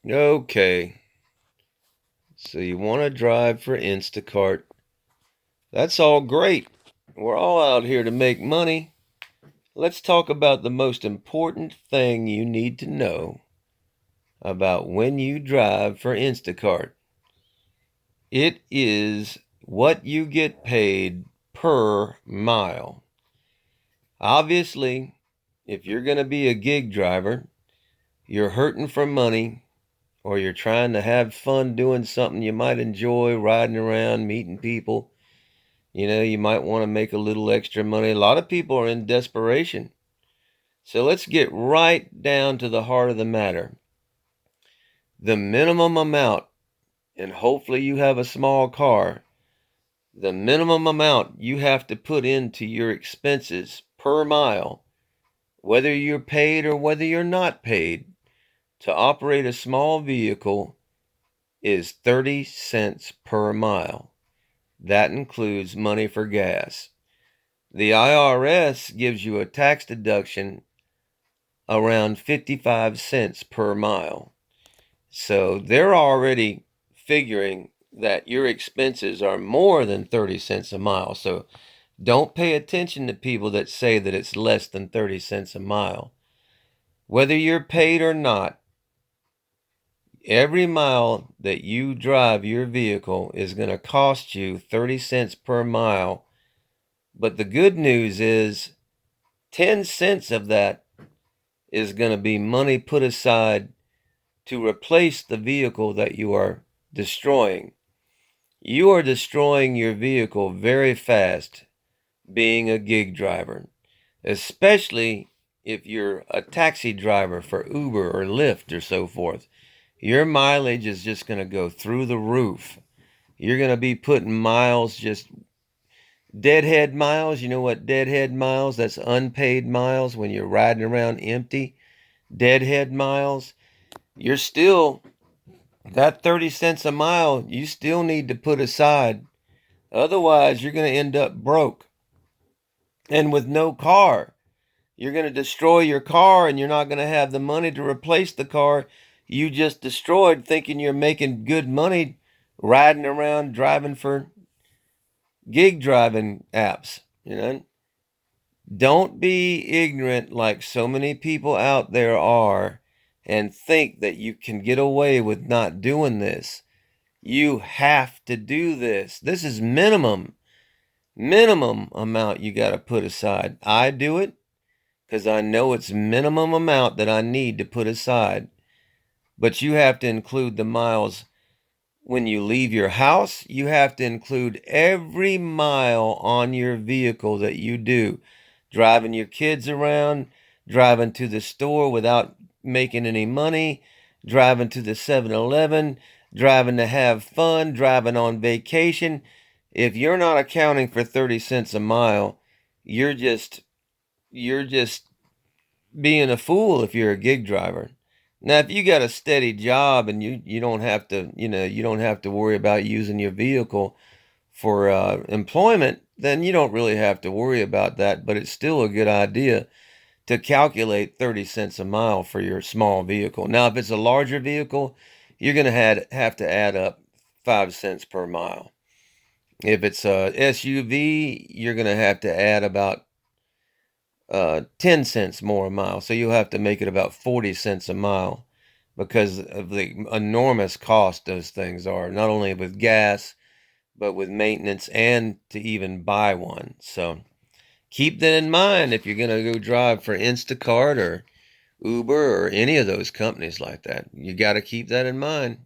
Okay, so you want to drive for Instacart. That's all great. We're all out here to make money. Let's talk about the most important thing you need to know about when you drive for Instacart. It is what you get paid per mile. Obviously, if you're going to be a gig driver, you're hurting for money, or you're trying to have fun doing something you might enjoy, riding around, meeting people. You might want to make a little extra money. A lot of people are in desperation. So let's get right down to the heart of the matter. The minimum amount, and hopefully you have a small car, the minimum amount you have to put into your expenses per mile, whether you're paid or whether you're not paid, to operate a small vehicle is 30 cents per mile. That includes money for gas. The IRS gives you a tax deduction around 55 cents per mile. So they're already figuring that your expenses are more than 30 cents a mile. So don't pay attention to people that say that it's less than 30 cents a mile. Whether you're paid or not, every mile that you drive your vehicle is going to cost you 30 cents per mile. But the good news is 10 cents of that is going to be money put aside to replace the vehicle that you are destroying. You are destroying your vehicle very fast being a gig driver, especially if you're a taxi driver for Uber or Lyft or so forth. Your mileage is just going to go through the roof. You're going to be putting miles, just deadhead miles. You know what deadhead miles? That's unpaid miles when you're riding around empty. Deadhead miles. You're still, that 30 cents a mile, you still need to put aside. Otherwise, you're going to end up broke and with no car. You're going to destroy your car and you're not going to have the money to replace the car you just destroyed, thinking you're making good money riding around driving for gig driving apps. Don't be ignorant like so many people out there are and think that you can get away with not doing this. You have to do this. This is minimum amount you got to put aside. I do it because I know it's minimum amount that I need to put aside. But you have to include the miles when you leave your house. You have to include every mile on your vehicle that you do. Driving your kids around, driving to the store without making any money, driving to the 7-Eleven, driving to have fun, driving on vacation. If you're not accounting for 30 cents a mile, you're just being a fool if you're a gig driver. Now, if you got a steady job and you don't have to, you don't have to worry about using your vehicle for employment, then you don't really have to worry about that. But it's still a good idea to calculate 30 cents a mile for your small vehicle. Now, if it's a larger vehicle, you're going to have to add up 5 cents per mile. If it's a SUV, you're going to have to add about 10 cents more a mile. So you'll have to make it about 40 cents a mile because of the enormous cost those things are, not only with gas, but with maintenance and to even buy one. So keep that in mind if you're going to go drive for Instacart or Uber or any of those companies like that. You got to keep that in mind.